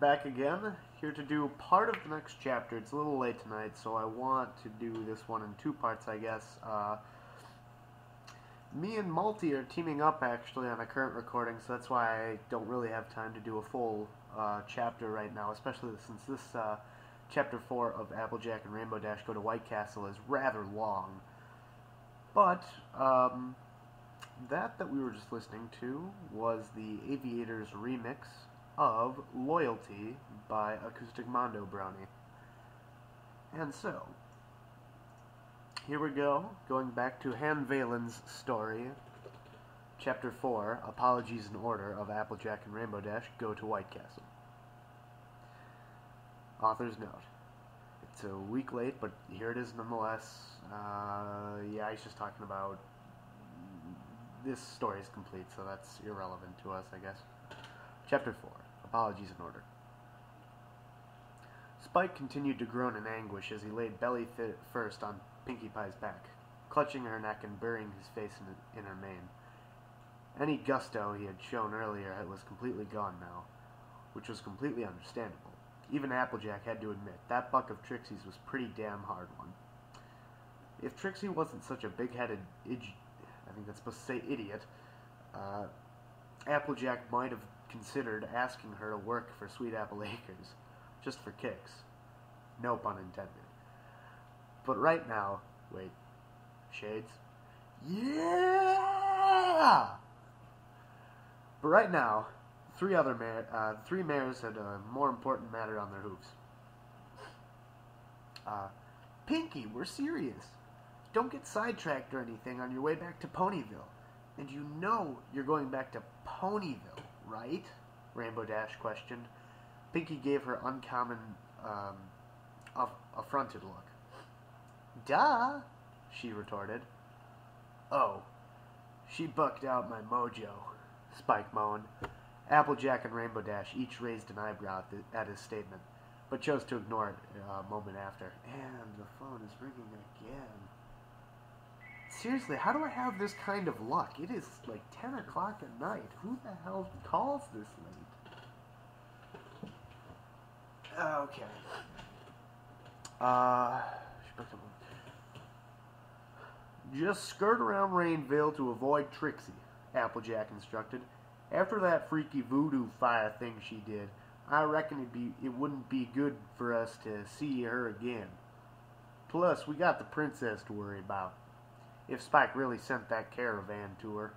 back again, here to do part of the next chapter. It's a little late tonight, so I want to do this one in two parts, I guess. Me and Multi are teaming up, actually, on a current recording, so that's why I don't really have time to do a full chapter right now, especially since this Chapter 4 of Applejack and Rainbow Dash Go to Whitecastle is rather long. But, that we were just listening to was the Aviators remix of Loyalty by Acoustic Mondo Brownie. And so, here we go, going back to Han Valen's story, Chapter 4, Apologies in Order of Applejack and Rainbow Dash Go to Whitecastle. Author's note. It's a week late, but here it is nonetheless. Yeah, he's just talking about... This story is complete, so that's irrelevant to us, I guess. Chapter 4, Apologies in Order. Spike continued to groan in anguish as he laid belly first on Pinkie Pie's back, clutching her neck and burying his face in her mane. Any gusto he had shown earlier was completely gone now, which was completely understandable. Even Applejack had to admit, that buck of Trixie's was pretty damn hard one. If Trixie wasn't such a big-headed I think that's supposed to say idiot, Applejack might have considered asking her to work for Sweet Apple Acres, just for kicks. No pun intended. But right now, wait, shades? Yeah! But right now, three mares had a more important matter on their hooves. Pinkie, we're serious. Don't get sidetracked or anything on your way back to Ponyville. And you know you're going back to Ponyville, right? Rainbow Dash questioned. Pinkie gave her uncommon, affronted look. Duh, she retorted. Oh, she bucked out my mojo, Spike moaned. Applejack and Rainbow Dash each raised an eyebrow at his statement, but chose to ignore it a moment after. And the phone is ringing again. Seriously, how do I have this kind of luck? It is like 10 o'clock at night. Who the hell calls this late? Okay. Just skirt around Rainville to avoid Trixie, Applejack instructed. After that freaky voodoo fire thing she did, I reckon it wouldn't be good for us to see her again. Plus, we got the princess to worry about. If Spike really sent that caravan to her.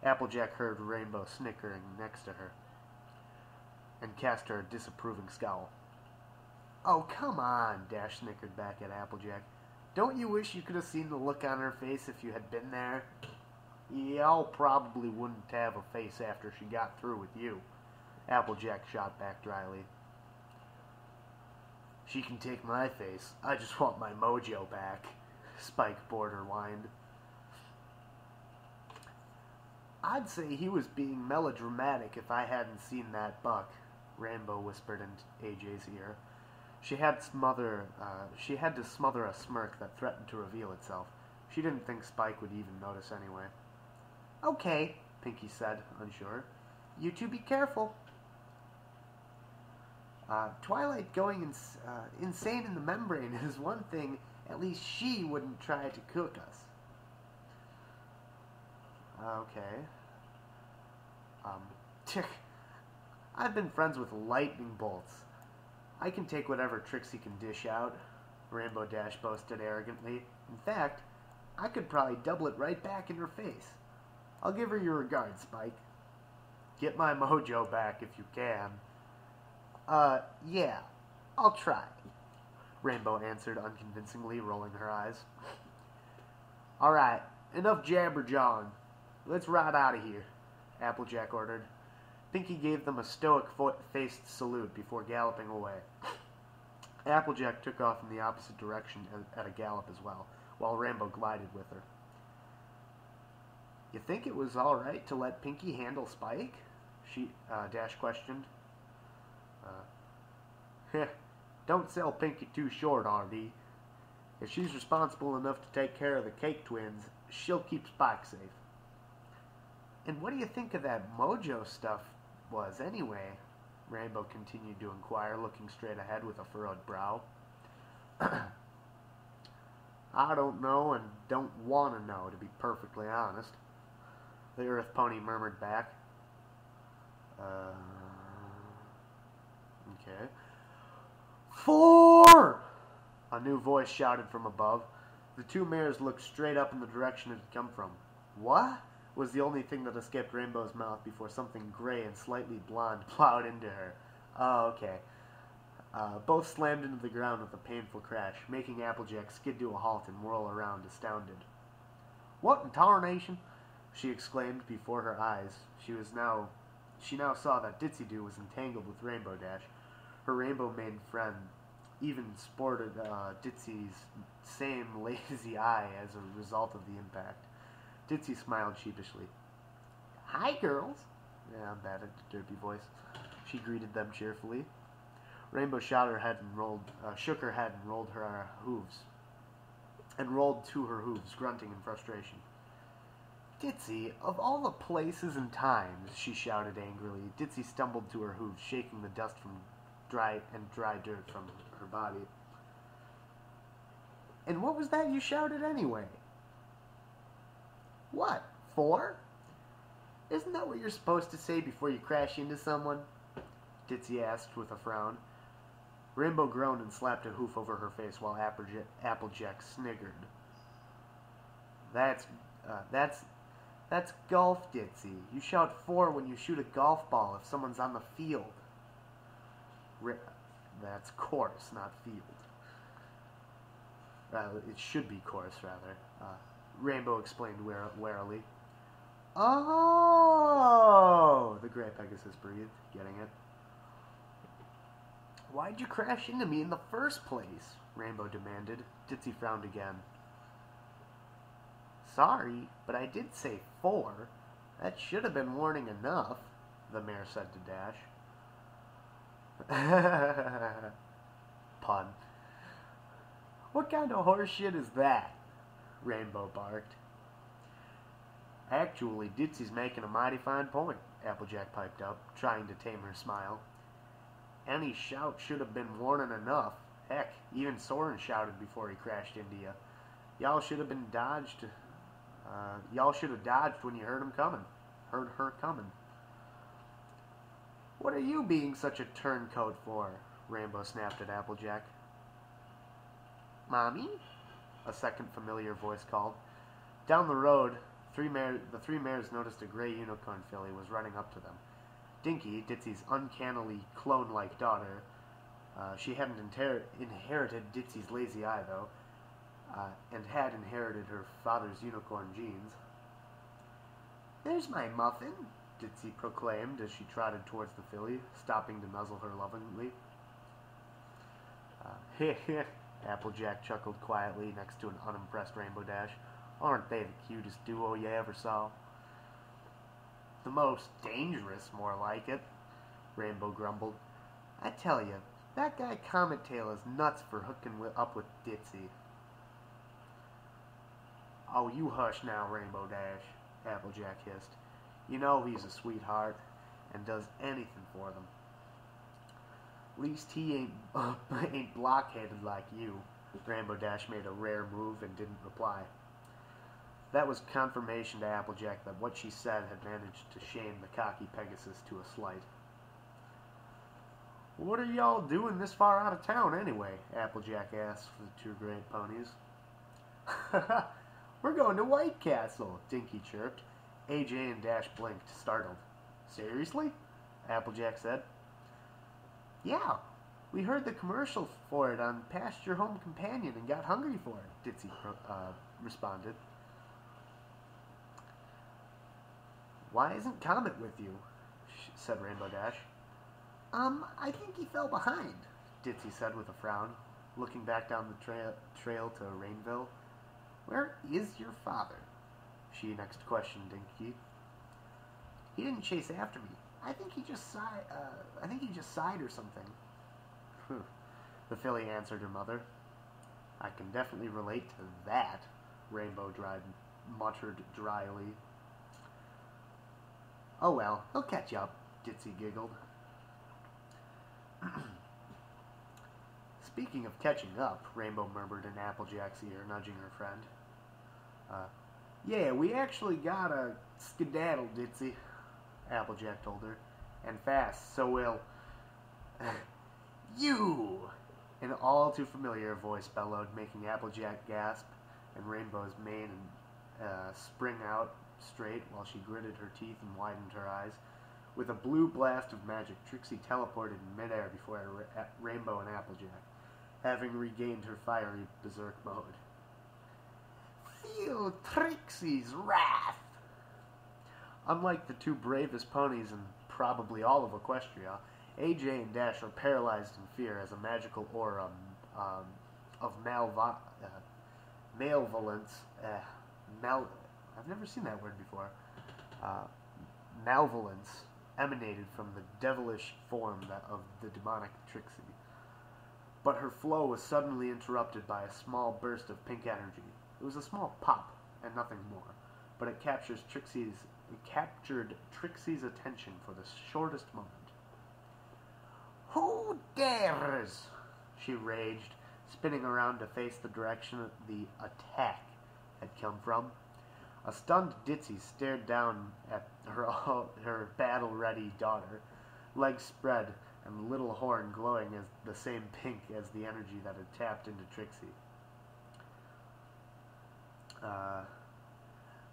Applejack heard Rainbow snickering next to her and cast her a disapproving scowl. Oh, come on, Dash snickered back at Applejack. Don't you wish you could have seen the look on her face if you had been there? Y'all probably wouldn't have a face after she got through with you, Applejack shot back dryly. She can take my face. I just want my mojo back, Spike Border whined. I'd say he was being melodramatic if I hadn't seen that buck, Rainbow whispered in AJ's ear. She had to smother a smirk that threatened to reveal itself. She didn't think Spike would even notice anyway. Okay, Pinkie said, unsure. You two be careful. Twilight going insane in the membrane is one thing. At least she wouldn't try to cook us. Okay. I've been friends with lightning bolts. I can take whatever Trixie can dish out, Rainbow Dash boasted arrogantly. In fact, I could probably double it right back in her face. I'll give her your regards, Spike. Get my mojo back if you can. Yeah, I'll try, Rainbow answered unconvincingly, rolling her eyes. Alright, enough jabber-jawing. Let's ride out of here, Applejack ordered. Pinkie gave them a stoic-faced salute before galloping away. Applejack took off in the opposite direction at a gallop as well, while Rainbow glided with her. You think it was alright to let Pinkie handle Spike? Dash questioned. Don't sell Pinkie too short, R.D. If she's responsible enough to take care of the Cake Twins, she'll keep Spike safe. And what do you think of that mojo stuff was, anyway? Rainbow continued to inquire, looking straight ahead with a furrowed brow. I don't know and don't want to know, to be perfectly honest. The Earth Pony murmured back. Okay. 4! A new voice shouted from above. The two mares looked straight up in the direction it had come from. What? Was the only thing that escaped Rainbow's mouth before something gray and slightly blonde plowed into her. Oh, okay. Both slammed into the ground with a painful crash, making Applejack skid to a halt and whirl around, astounded. What in tarnation? She exclaimed before her eyes. She now saw that Ditzy-Doo was entangled with Rainbow Dash. Her rainbow-made friend even sported Ditsy's same lazy eye as a result of the impact. Ditzy smiled sheepishly. Hi, girls. Yeah, I'm bad at the derpy voice. She greeted them cheerfully. Rainbow shook her head and rolled her hooves. And rolled to her hooves, grunting in frustration. Ditzy, of all the places and times, she shouted angrily. Ditzy stumbled to her hooves, shaking the dust from dry dirt from her body. And what was that you shouted anyway? What? 4? Isn't that what you're supposed to say before you crash into someone? Ditzy asked with a frown. Rainbow groaned and slapped a hoof over her face while Applejack sniggered. That's golf, Ditzy. You shout 4 when you shoot a golf ball if someone's on the field. That's course, not field. It should be course, rather. Rainbow explained warily. Oh! The gray Pegasus breathed, getting it. Why'd you crash into me in the first place? Rainbow demanded. Ditzy frowned again. Sorry, but I did say 4. That should have been warning enough, the mare said to Dash. Pun. What kind of horse shit is that? Rainbow barked. Actually, Ditzy's making a mighty fine point, Applejack piped up, trying to tame her smile. Any shout should have been warning enough. Heck, even Soren shouted before he crashed into you. Y'all should have been dodged. Y'all should have dodged when you heard him coming. Heard her coming. What are you being such a turncoat for? Rainbow snapped at Applejack. Mommy? A second familiar voice called. Down the road, the three mares noticed a gray unicorn filly was running up to them. Dinky, Ditzy's uncannily clone-like daughter, she hadn't inherited Ditzy's lazy eye, though, and had inherited her father's unicorn genes. There's my muffin, Ditzy proclaimed as she trotted towards the filly, stopping to nuzzle her lovingly. Applejack chuckled quietly next to an unimpressed Rainbow Dash. Aren't they the cutest duo you ever saw? The most dangerous, more like it, Rainbow grumbled. I tell you, that guy Comet Tail is nuts for hooking up with Ditzy. Oh, you hush now, Rainbow Dash, Applejack hissed. You know he's a sweetheart and does anything for them. Least he ain't blockheaded like you. Rainbow Dash made a rare move and didn't reply. That was confirmation to Applejack that what she said had managed to shame the cocky Pegasus to a slight. What are y'all doing this far out of town, anyway? Applejack asked the two great ponies. We're going to Whitecastle, Dinky chirped. AJ and Dash blinked, startled. Seriously? Applejack said. Yeah, we heard the commercial for it on Past Your Home Companion and got hungry for it, Ditzy responded. Why isn't Comet with you? Said Rainbow Dash. I think he fell behind, Ditzy said with a frown, looking back down the trail to Rainville. Where is your father? She next questioned Dinky. He didn't chase after me. I think he just sighed or something. The filly answered her mother. I can definitely relate to that, Rainbow muttered dryly. Oh well, he'll catch up, Ditzy giggled. Speaking of catching up, Rainbow murmured in Applejack's ear, nudging her friend. Yeah, we actually gotta skedaddle, Ditzy, Applejack told her. And fast, so we'll... You! An all too familiar voice bellowed, making Applejack gasp, and Rainbow's mane spring out straight while she gritted her teeth and widened her eyes. With a blue blast of magic, Trixie teleported in midair before Rainbow and Applejack, having regained her fiery berserk mode. Feel Trixie's wrath! Unlike the two bravest ponies in probably all of Equestria, AJ and Dash are paralyzed in fear as a magical aura of malevolence. I've never seen that word before. Malevolence emanated from the devilish form of the demonic Trixie. But her flow was suddenly interrupted by a small burst of pink energy. It was a small pop and nothing more, but it captured Trixie's attention for the shortest moment. Who dares? She raged, spinning around to face the direction the attack had come from. A stunned Ditzy stared down at her battle-ready daughter, legs spread and little horn glowing as the same pink as the energy that had tapped into Trixie.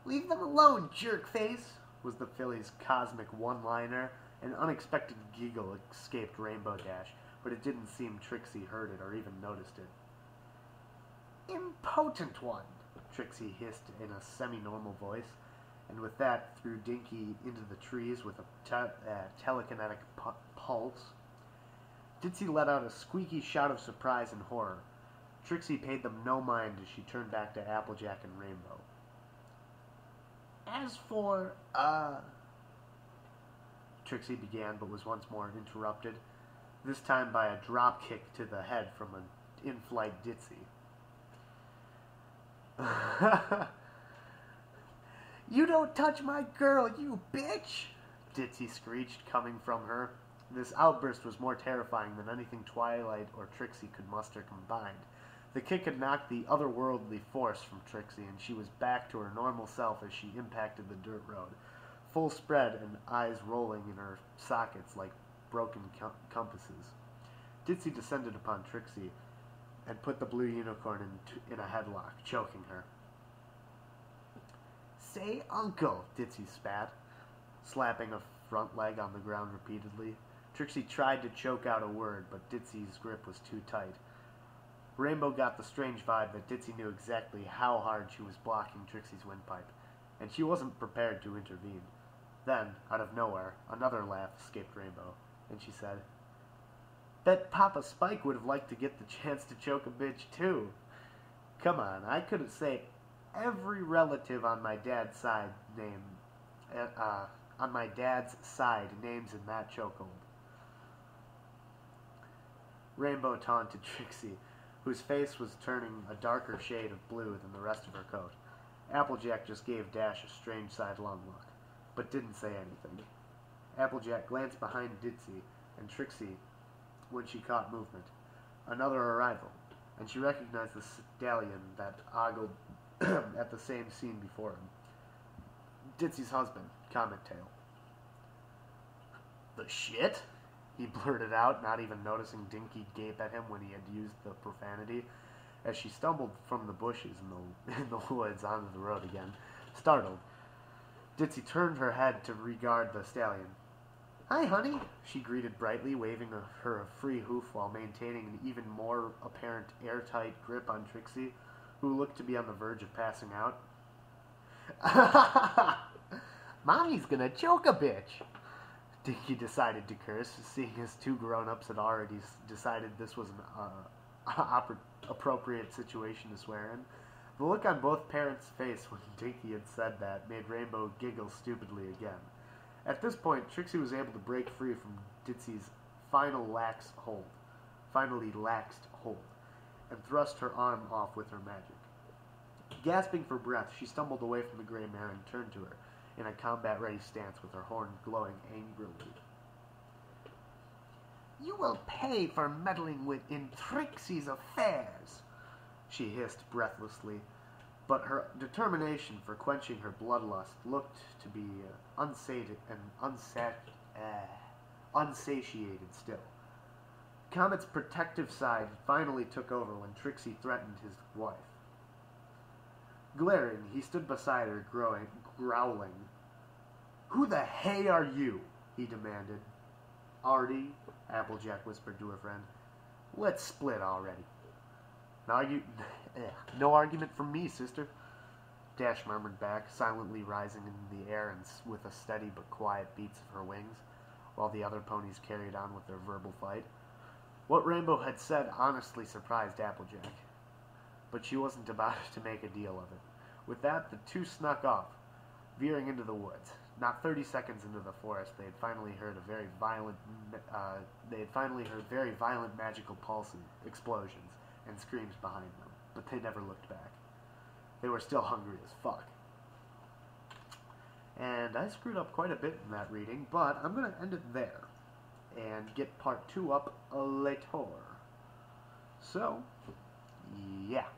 Leave them alone, jerkface, was the filly's cosmic one-liner. An unexpected giggle escaped Rainbow Dash, but it didn't seem Trixie heard it or even noticed it. Impotent one, Trixie hissed in a semi-normal voice, and with that threw Dinky into the trees with a telekinetic pulse. Ditzy let out a squeaky shout of surprise and horror. Trixie paid them no mind as she turned back to Applejack and Rainbow. As for, Trixie began, but was once more interrupted, this time by a drop kick to the head from an in-flight Ditzy. You don't touch my girl, you bitch! Ditzy screeched, coming from her. This outburst was more terrifying than anything Twilight or Trixie could muster combined. The kick had knocked the otherworldly force from Trixie, and she was back to her normal self as she impacted the dirt road, full spread and eyes rolling in her sockets like broken compasses. Ditzy descended upon Trixie and put the blue unicorn in a headlock, choking her. Say uncle, Ditzy spat, slapping a front leg on the ground repeatedly. Trixie tried to choke out a word, but Ditzy's grip was too tight. Rainbow got the strange vibe that Ditzy knew exactly how hard she was blocking Trixie's windpipe, and she wasn't prepared to intervene. Then, out of nowhere, another laugh escaped Rainbow, and she said, Bet Papa Spike would have liked to get the chance to choke a bitch, too. Come on, I couldn't say every relative on my dad's side names in that chokehold. Rainbow taunted Trixie, whose face was turning a darker shade of blue than the rest of her coat. Applejack just gave Dash a strange sidelong look, but didn't say anything. Applejack glanced behind Ditzy and Trixie when she caught movement. Another arrival, and she recognized the stallion that ogled at the same scene before him. Ditzy's husband, Comet Tail. The shit? He blurted out, not even noticing Dinky gape at him when he had used the profanity, as she stumbled from the bushes in the woods onto the road again, startled. Ditzy turned her head to regard the stallion. Hi, honey, she greeted brightly, waving her a free hoof while maintaining an even more apparent airtight grip on Trixie, who looked to be on the verge of passing out. Mommy's gonna choke a bitch! Dinky decided to curse, seeing as two grown-ups had already decided this was an appropriate situation to swear in. The look on both parents' face when Dinky had said that made Rainbow giggle stupidly again. At this point, Trixie was able to break free from Ditzy's finally laxed hold, and thrust her arm off with her magic. Gasping for breath, she stumbled away from the gray mare and turned to her, in a combat-ready stance with her horn glowing angrily. You will pay for meddling in Trixie's affairs, she hissed breathlessly, but her determination for quenching her bloodlust looked to be unsatiated still. Comet's protective side finally took over when Trixie threatened his wife. Glaring, he stood beside her, growling. "Who the hay are you?" he demanded. "Artie," Applejack whispered to her friend. "Let's split already." No argument from me, sister," Dash murmured back, silently rising in the air and with a steady but quiet beats of her wings, while the other ponies carried on with their verbal fight. What Rainbow had said honestly surprised Applejack, but she wasn't about to make a deal of it. With that, the two snuck off, veering into the woods. Not 30 seconds into the forest, they had finally heard very violent magical pulsing, explosions, and screams behind them, but they never looked back. They were still hungry as fuck. And I screwed up quite a bit in that reading, but I'm going to end it there and get part 2 up later. So, yeah.